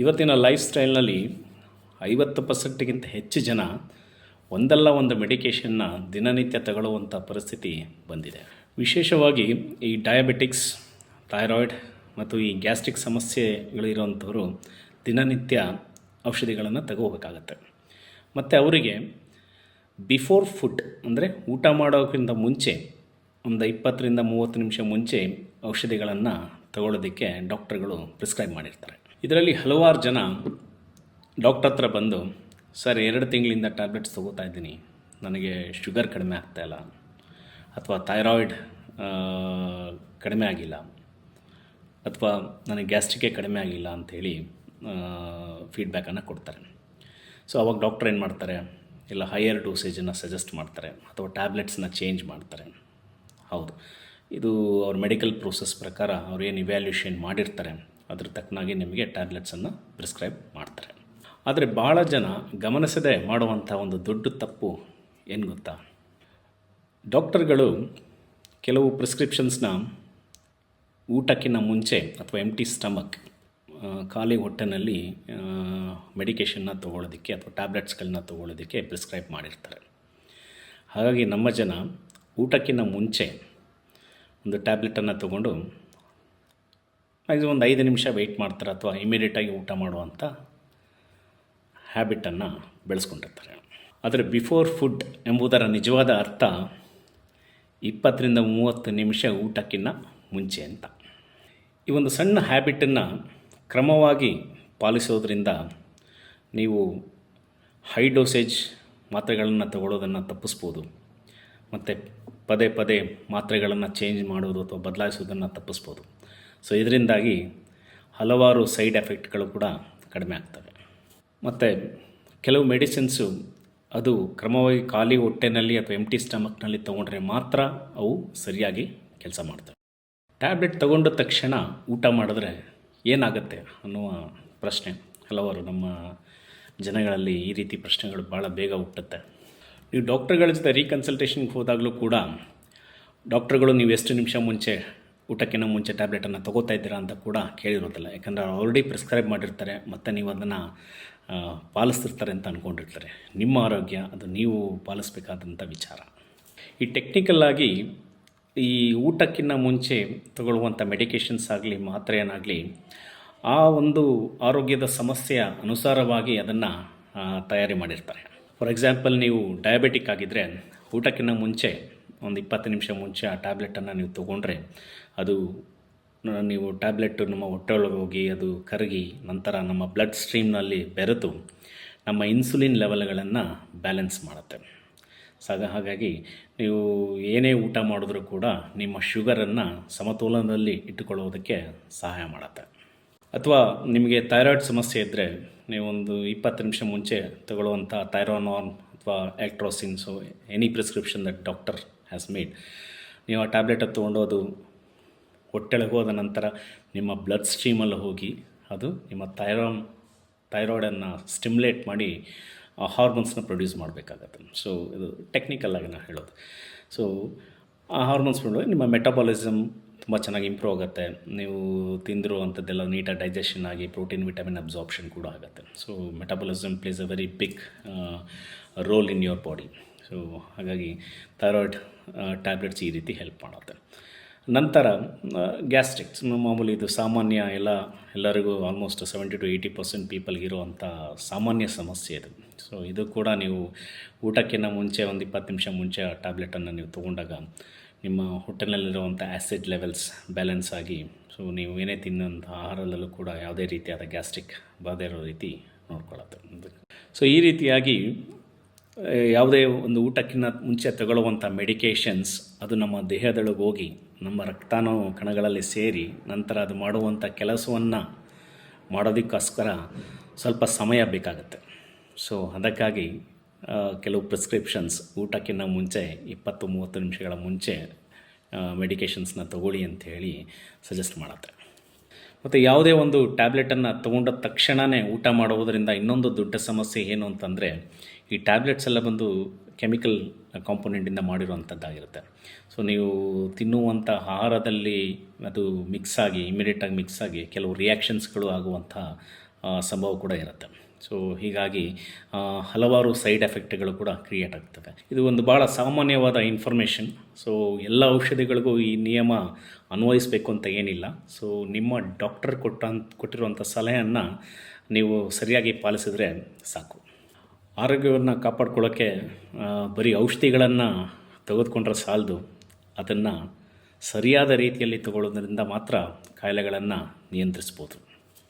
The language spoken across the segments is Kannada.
ಇವತ್ತಿನ ಲೈಫ್ ಸ್ಟೈಲ್ನಲ್ಲಿ 50%ಗಿಂತ ಹೆಚ್ಚು ಜನ ಒಂದಲ್ಲ ಒಂದು ಮೆಡಿಕೇಷನ್ನ ದಿನನಿತ್ಯ ತಗೊಳ್ಳುವಂಥ ಪರಿಸ್ಥಿತಿ ಬಂದಿದೆ. ವಿಶೇಷವಾಗಿ ಈ ಡಯಾಬಿಟಿಕ್ಸ್, ಥೈರಾಯ್ಡ್ ಮತ್ತು ಈ ಗ್ಯಾಸ್ಟ್ರಿಕ್ ಸಮಸ್ಯೆಗಳಿರೋಂಥವರು ದಿನನಿತ್ಯ ಔಷಧಿಗಳನ್ನು ತಗೋಬೇಕಾಗತ್ತೆ. ಮತ್ತು ಅವರಿಗೆ ಬಿಫೋರ್ ಫುಡ್ ಅಂದರೆ ಊಟ ಮಾಡೋಕ್ಕಿಂತ ಮುಂಚೆ ಒಂದು 20-30 ನಿಮಿಷ ಮುಂಚೆ ಔಷಧಿಗಳನ್ನು ತಗೊಳ್ಳೋದಕ್ಕೆ ಡಾಕ್ಟರ್ಗಳು ಪ್ರಿಸ್ಕ್ರೈಬ್ ಮಾಡಿರ್ತಾರೆ. ಇದರಲ್ಲಿ ಹಲವಾರು ಜನ ಡಾಕ್ಟರ್ ಹತ್ರ ಬಂದು, ಸರ್ 2 ತಿಂಗಳಿಂದ ಟ್ಯಾಬ್ಲೆಟ್ಸ್ ತೊಗೋತಾ ಇದ್ದೀನಿ, ನನಗೆ ಶುಗರ್ ಕಡಿಮೆ ಆಗ್ತಾಯಿಲ್ಲ ಅಥವಾ ಥೈರಾಯ್ಡ್ ಕಡಿಮೆ ಆಗಿಲ್ಲ ಅಥವಾ ನನಗೆ ಗ್ಯಾಸ್ಟ್ರಿಕ್ಕೇ ಕಡಿಮೆ ಆಗಿಲ್ಲ ಅಂಥೇಳಿ ಫೀಡ್ಬ್ಯಾಕನ್ನು ಕೊಡ್ತಾರೆ. ಸೊ ಅವಾಗ ಡಾಕ್ಟರ್ ಏನು ಮಾಡ್ತಾರೆ, ಇಲ್ಲ ಹೈಯರ್ ಡೋಸೇಜನ್ನು ಸಜೆಸ್ಟ್ ಮಾಡ್ತಾರೆ ಅಥವಾ ಟ್ಯಾಬ್ಲೆಟ್ಸನ್ನ ಚೇಂಜ್ ಮಾಡ್ತಾರೆ. ಹೌದು, ಇದು ಅವ್ರ ಮೆಡಿಕಲ್ ಪ್ರೋಸೆಸ್ ಪ್ರಕಾರ ಅವ್ರು ಏನು ಇವ್ಯಾಲ್ಯೂಷನ್ ಮಾಡಿರ್ತಾರೆ ಅದ್ರ ತಕ್ಕನಾಗಿ ನಿಮಗೆ ಟ್ಯಾಬ್ಲೆಟ್ಸನ್ನು ಪ್ರಿಸ್ಕ್ರೈಬ್ ಮಾಡ್ತಾರೆ. ಆದರೆ ಭಾಳ ಜನ ಗಮನಿಸದೆ ಮಾಡುವಂಥ ಒಂದು ದೊಡ್ಡ ತಪ್ಪು ಏನು ಗೊತ್ತಾ, ಡಾಕ್ಟರ್ಗಳು ಕೆಲವು ಪ್ರಿಸ್ಕ್ರಿಪ್ಷನ್ಸ್ನ ಊಟಕ್ಕಿಂತ ಮುಂಚೆ ಅಥವಾ ಎಂಟಿ ಸ್ಟಮಕ್, ಖಾಲಿ ಹೊಟ್ಟೆನಲ್ಲಿ ಮೆಡಿಕೇಷನ್ನ ತೊಗೊಳ್ಳೋದಕ್ಕೆ ಅಥವಾ ಟ್ಯಾಬ್ಲೆಟ್ಸ್ಗಳನ್ನ ತೊಗೊಳ್ಳೋದಕ್ಕೆ ಪ್ರಿಸ್ಕ್ರೈಬ್ ಮಾಡಿರ್ತಾರೆ. ಹಾಗಾಗಿ ನಮ್ಮ ಜನ ಊಟಕ್ಕಿಂತ ಮುಂಚೆ ಒಂದು ಟ್ಯಾಬ್ಲೆಟನ್ನು ತೊಗೊಂಡು ಮ್ಯಾಕ್ಸಿಮಮ್ ಒಂದು 5 ನಿಮಿಷ ವೆಯ್ಟ್ ಮಾಡ್ತಾರೆ ಅಥವಾ ಇಮಿಡಿಯೇಟಾಗಿ ಊಟ ಮಾಡುವಂಥ ಹ್ಯಾಬಿಟನ್ನು ಬೆಳೆಸ್ಕೊಂಡಿರ್ತಾರೆ. ಆದರೆ ಬಿಫೋರ್ ಫುಡ್ ಎಂಬುದರ ನಿಜವಾದ ಅರ್ಥ 20-30 ನಿಮಿಷ ಊಟಕ್ಕಿಂತ ಮುಂಚೆ ಅಂತ. ಈ ಒಂದು ಸಣ್ಣ ಹ್ಯಾಬಿಟನ್ನು ಕ್ರಮವಾಗಿ ಪಾಲಿಸೋದ್ರಿಂದ ನೀವು ಹೈ ಡೋಸೇಜ್ ಮಾತ್ರೆಗಳನ್ನು ತಗೊಳ್ಳೋದನ್ನು ತಪ್ಪಿಸ್ಬೋದು ಮತ್ತು ಪದೇ ಪದೇ ಮಾತ್ರೆಗಳನ್ನು ಚೇಂಜ್ ಮಾಡೋದು ಅಥವಾ ಬದಲಾಯಿಸೋದನ್ನು ತಪ್ಪಿಸ್ಬೋದು. ಸೊ ಇದರಿಂದಾಗಿ ಹಲವಾರು ಸೈಡ್ ಎಫೆಕ್ಟ್ಗಳು ಕೂಡ ಕಡಿಮೆ ಆಗ್ತವೆ. ಮತ್ತು ಕೆಲವು ಮೆಡಿಸಿನ್ಸು ಅದು ಕ್ರಮವಾಗಿ ಖಾಲಿ ಹೊಟ್ಟೆನಲ್ಲಿ ಅಥವಾ ಎಂಟಿ ಸ್ಟಮಕ್ನಲ್ಲಿ ತೊಗೊಂಡ್ರೆ ಮಾತ್ರ ಅವು ಸರಿಯಾಗಿ ಕೆಲಸ ಮಾಡ್ತವೆ. ಟ್ಯಾಬ್ಲೆಟ್ ತಗೊಂಡ ತಕ್ಷಣ ಊಟ ಮಾಡಿದ್ರೆ ಏನಾಗುತ್ತೆ ಅನ್ನುವ ಪ್ರಶ್ನೆ ಹಲವಾರು ನಮ್ಮ ಜನಗಳಲ್ಲಿ ಈ ರೀತಿ ಪ್ರಶ್ನೆಗಳು ಭಾಳ ಬೇಗ ಹುಟ್ಟುತ್ತೆ. ನೀವು ಡಾಕ್ಟರ್ಗಳ ಜೊತೆ ರೀಕನ್ಸಲ್ಟೇಷನ್ಗೆ ಹೋದಾಗಲೂ ಕೂಡ ಡಾಕ್ಟರ್ಗಳು ನೀವು ಎಷ್ಟು ನಿಮಿಷ ಮುಂಚೆ ಊಟಕ್ಕಿಂತ ಮುಂಚೆ ಟ್ಯಾಬ್ಲೆಟನ್ನು ತೊಗೋತಾ ಇದ್ದೀರಾ ಅಂತ ಕೂಡ ಕೇಳಿರೋದಿಲ್ಲ. ಯಾಕಂದರೆ ಆಲ್ರೆಡಿ ಪ್ರಿಸ್ಕ್ರೈಬ್ ಮಾಡಿರ್ತಾರೆ ಮತ್ತು ನೀವು ಅದನ್ನು ಪಾಲಿಸ್ತಿರ್ತಾರೆ ಅಂತ ಅಂದ್ಕೊಂಡಿರ್ತಾರೆ. ನಿಮ್ಮ ಆರೋಗ್ಯ ಅದು ನೀವು ಪಾಲಿಸಬೇಕಾದಂಥ ವಿಚಾರ. ಈ ಟೆಕ್ನಿಕಲ್ಲಾಗಿ ಈ ಊಟಕ್ಕಿಂತ ಮುಂಚೆ ತಗೊಳ್ಳುವಂಥ ಮೆಡಿಕೇಷನ್ಸ್ ಆಗಲಿ ಮಾತ್ರೆ ಏನಾಗಲಿ ಆ ಒಂದು ಆರೋಗ್ಯದ ಸಮಸ್ಯೆಯ ಅನುಸಾರವಾಗಿ ಅದನ್ನು ತಯಾರಿ ಮಾಡಿರ್ತಾರೆ. ಫಾರ್ ಎಕ್ಸಾಂಪಲ್, ನೀವು ಡಯಾಬಿಟಿಕ್ ಆಗಿದ್ದರೆ ಊಟಕ್ಕಿಂತ ಮುಂಚೆ ಒಂದು 20 ನಿಮಿಷ ಮುಂಚೆ ಆ ಟ್ಯಾಬ್ಲೆಟನ್ನು ನೀವು ತೊಗೊಂಡ್ರೆ ಅದು ನೀವು ಟ್ಯಾಬ್ಲೆಟು ನಮ್ಮ ಹೊಟ್ಟೆಯೊಳಗೆ ಹೋಗಿ ಅದು ಕರಗಿ ನಂತರ ನಮ್ಮ ಬ್ಲಡ್ ಸ್ಟ್ರೀಮ್ನಲ್ಲಿ ಬೆರೆತು ನಮ್ಮ ಇನ್ಸುಲಿನ್ ಲೆವೆಲ್ಗಳನ್ನು ಬ್ಯಾಲೆನ್ಸ್ ಮಾಡುತ್ತೆ. ಹಾಗಾಗಿ ನೀವು ಏನೇ ಊಟ ಮಾಡಿದ್ರೂ ಕೂಡ ನಿಮ್ಮ ಶುಗರನ್ನು ಸಮತೋಲನದಲ್ಲಿ ಇಟ್ಟುಕೊಳ್ಳೋದಕ್ಕೆ ಸಹಾಯ ಮಾಡುತ್ತೆ. ಅಥವಾ ನಿಮಗೆ ಥೈರಾಯ್ಡ್ ಸಮಸ್ಯೆ ಇದ್ದರೆ ನೀವೊಂದು 20 ನಿಮಿಷ ಮುಂಚೆ ತಗೊಳ್ಳುವಂಥ ಥೈರೋನಾರ್ಮ್ ಅಥವಾ ಎಲೆಕ್ಟ್ರೋಸಿನ್ಸು any prescription that doctor has made, ನೀವು ಆ ಟ್ಯಾಬ್ಲೆಟ್ ತೊಗೊಂಡು ಅದು ಹೊಟ್ಟೆಳಗೆ ಹೋದ ನಂತರ ನಿಮ್ಮ ಬ್ಲಡ್ ಸ್ಟ್ರೀಮಲ್ಲಿ ಹೋಗಿ ಅದು ನಿಮ್ಮ ಥೈರಾಯ್ಡನ್ನು ಸ್ಟಿಮ್ಯುಲೇಟ್ ಮಾಡಿ ಆ ಹಾರ್ಮೋನ್ಸ್ನ ಪ್ರೊಡ್ಯೂಸ್ ಮಾಡಬೇಕಾಗತ್ತೆ. ಸೊ ಇದು ಟೆಕ್ನಿಕಲ್ಲಾಗಿ ನಾನು ಹೇಳೋದು. ಸೊ ಆ ಹಾರ್ಮೋನ್ಸ್ ನಿಮ್ಮ ಮೆಟಬಾಲಿಸಮ್ ತುಂಬ ಚೆನ್ನಾಗಿ ಇಂಪ್ರೂವ್ ಆಗುತ್ತೆ. ನೀವು ತಿಂದಿರುವಂಥದ್ದೆಲ್ಲ ನೀಟಾಗಿ ಡೈಜೆಷನ್ ಆಗಿ ಪ್ರೋಟೀನ್ ವಿಟಮಿನ್ ಅಬ್ಸಾರ್ಪ್ಷನ್ ಕೂಡ ಆಗುತ್ತೆ. So metabolism plays a very big role in your body. So ಹಾಗಾಗಿ ಥೈರಾಯ್ಡ್ ಟ್ಯಾಬ್ಲೆಟ್ಸ್ ಈ ರೀತಿ ಹೆಲ್ಪ್ ಮಾಡುತ್ತೆ. ನಂತರ ಗ್ಯಾಸ್ಟ್ರಿಕ್ಸ್ ಮಾಮೂಲಿ ಇದು ಸಾಮಾನ್ಯ ಎಲ್ಲರಿಗೂ ಆಲ್ಮೋಸ್ಟ್ 70-80% ಪೀಪಲ್ಗೆ ಇರುವಂಥ ಸಾಮಾನ್ಯ ಸಮಸ್ಯೆ ಇದು. ಸೊ ಇದು ಕೂಡ ನೀವು ಊಟಕ್ಕಿಂತ ಮುಂಚೆ ಒಂದು 20 ನಿಮಿಷ ಮುಂಚೆ ಆ ಟ್ಯಾಬ್ಲೆಟನ್ನು ನೀವು ತೊಗೊಂಡಾಗ ನಿಮ್ಮ ಹೊಟ್ಟೆನಲ್ಲಿರುವಂಥ ಆ್ಯಸಿಡ್ ಲೆವೆಲ್ಸ್ ಬ್ಯಾಲೆನ್ಸ್ ಆಗಿ ಸೊ ನೀವು ಏನೇ ತಿನ್ನೋಂಥ ಆಹಾರದಲ್ಲೂ ಕೂಡ ಯಾವುದೇ ರೀತಿಯಾದ ಗ್ಯಾಸ್ಟ್ರಿಕ್ ಬಾಧೆ ಇರೋ ರೀತಿ ನೋಡ್ಕೊಳ್ಳುತ್ತೆ. ಸೊ ಈ ರೀತಿಯಾಗಿ ಯಾವುದೇ ಒಂದು ಊಟಕ್ಕಿಂತ ಮುಂಚೆ ತಗೊಳ್ಳುವಂಥ ಮೆಡಿಕೇಷನ್ಸ್ ಅದು ನಮ್ಮ ದೇಹದೊಳಗೆ ಹೋಗಿ ನಮ್ಮ ರಕ್ತಾಣು ಕಣಗಳಲ್ಲಿ ಸೇರಿ ನಂತರ ಅದು ಮಾಡುವಂಥ ಕೆಲಸವನ್ನು ಮಾಡೋದಕ್ಕೋಸ್ಕರ ಸ್ವಲ್ಪ ಸಮಯ ಬೇಕಾಗುತ್ತೆ. ಸೊ ಅದಕ್ಕಾಗಿ ಕೆಲವು ಪ್ರಿಸ್ಕ್ರಿಪ್ಷನ್ಸ್ ಊಟಕ್ಕಿಂತ ಮುಂಚೆ 20-30 ನಿಮಿಷಗಳ ಮುಂಚೆ ಮೆಡಿಕೇಷನ್ಸ್ನ ತಗೊಳ್ಳಿ ಅಂಥೇಳಿ ಸಜೆಸ್ಟ್ ಮಾಡುತ್ತೆ. ಮತ್ತು ಯಾವುದೇ ಒಂದು ಟ್ಯಾಬ್ಲೆಟನ್ನು ತೊಗೊಂಡ ತಕ್ಷಣವೇ ಊಟ ಮಾಡುವುದರಿಂದ ಇನ್ನೊಂದು ದೊಡ್ಡ ಸಮಸ್ಯೆ ಏನು ಅಂತಂದರೆ, ಈ ಟ್ಯಾಬ್ಲೆಟ್ಸ್ ಎಲ್ಲ ಬಂದು ಕೆಮಿಕಲ್ ಕಾಂಪೊನೆಂಟಿಂದ ಮಾಡಿರುವಂಥದ್ದಾಗಿರುತ್ತೆ. ಸೊ ನೀವು ತಿನ್ನುವಂಥ ಆಹಾರದಲ್ಲಿ ಅದು ಮಿಕ್ಸಾಗಿ ಇಮಿಡಿಯೇಟಾಗಿ ಮಿಕ್ಸಾಗಿ ಕೆಲವು ರಿಯಾಕ್ಷನ್ಸ್ಗಳು ಆಗುವಂಥ ಸಂಭವ ಕೂಡ ಇರುತ್ತೆ. ಸೊ ಹೀಗಾಗಿ ಹಲವಾರು ಸೈಡ್ ಎಫೆಕ್ಟ್ಗಳು ಕೂಡ ಕ್ರಿಯೇಟ್ ಆಗ್ತವೆ. ಇದು ಒಂದು ಭಾಳ ಸಾಮಾನ್ಯವಾದ ಇನ್ಫಾರ್ಮೇಷನ್. ಸೊ ಎಲ್ಲ ಔಷಧಿಗಳಿಗೂ ಈ ನಿಯಮ ಅನ್ವಯಿಸಬೇಕು ಅಂತ ಏನಿಲ್ಲ. ಸೊ ನಿಮ್ಮ ಡಾಕ್ಟರ್ ಕೊಟ್ಟಿರುವಂಥ ಸಲಹೆಯನ್ನು ನೀವು ಸರಿಯಾಗಿ ಪಾಲಿಸಿದ್ರೆ ಸಾಕು. ಆರೋಗ್ಯವನ್ನು ಕಾಪಾಡ್ಕೊಳ್ಳೋಕ್ಕೆ ಬರೀ ಔಷಧಿಗಳನ್ನು ತೆಗೆದುಕೊಂಡ್ರೆ ಸಾಲದು. ಅದನ್ನು ಸರಿಯಾದ ರೀತಿಯಲ್ಲಿ ತಗೊಳ್ಳೋದ್ರಿಂದ ಮಾತ್ರ ಕಾಯಿಲೆಗಳನ್ನು ನಿಯಂತ್ರಿಸ್ಬೋದು.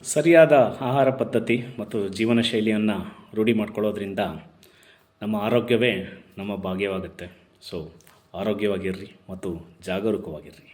ಸರಿಯಾದ ಆಹಾರ ಪದ್ಧತಿ ಮತ್ತು ಜೀವನ ಶೈಲಿಯನ್ನು ರೂಢಿ ಮಾಡ್ಕೊಳ್ಳೋದ್ರಿಂದ ನಮ್ಮ ಆರೋಗ್ಯವೇ ನಮ್ಮ ಭಾಗ್ಯವಾಗುತ್ತೆ. ಸೊ ಆರೋಗ್ಯವಾಗಿರ್ರಿ ಮತ್ತು ಜಾಗರೂಕವಾಗಿರ್ರಿ.